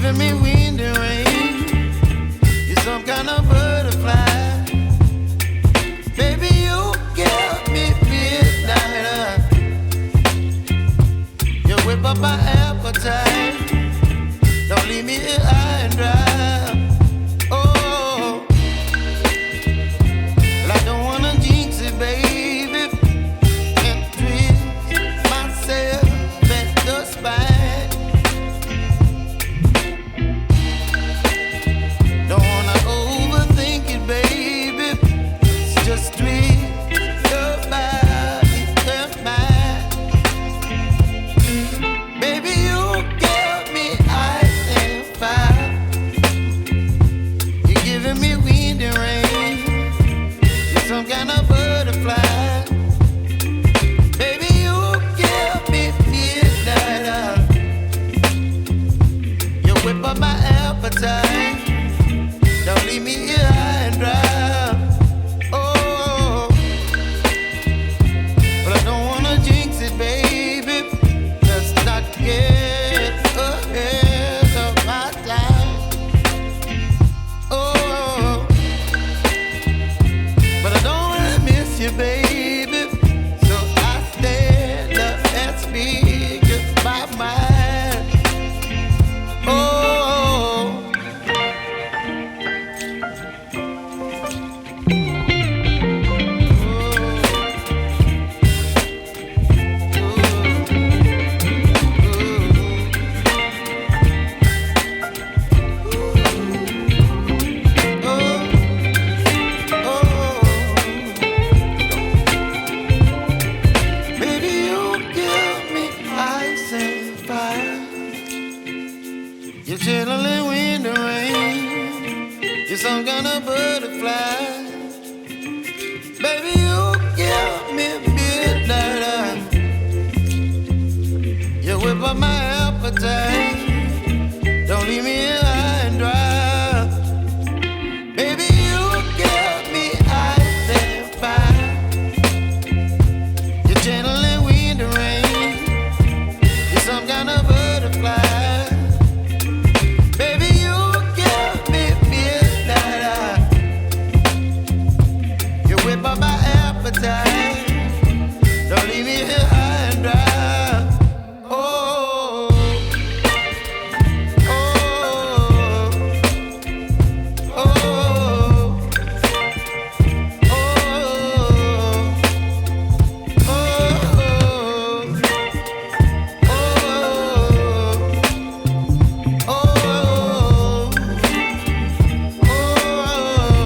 giving me wind and rain. You're some kind of butterfly. Baby, you give me midnight. You whip up my appetite. Don't leave me here high and dry. Oh, well, I don't wanna jinx it, baby, and twist myself at the spine. Don't wanna overthink it, baby. It's just twist your body and mine. Baby, you give me ice and fire. You're giving me wind and rain. You're some kind of butterfly. Baby, you give me midnight. You whip up my appetite. Don't leave me here high and dry. Oh, but I don't wanna jinx it, baby. Let's not get ahead of my time. Oh, but I don't wanna miss you, baby. So I stand up and speak my mind. Oh. Baby, you give me ice and fire. You're chilling wind and rain. You're some kind of butterfly. Baby, you give me midnight. You whip up my appetite.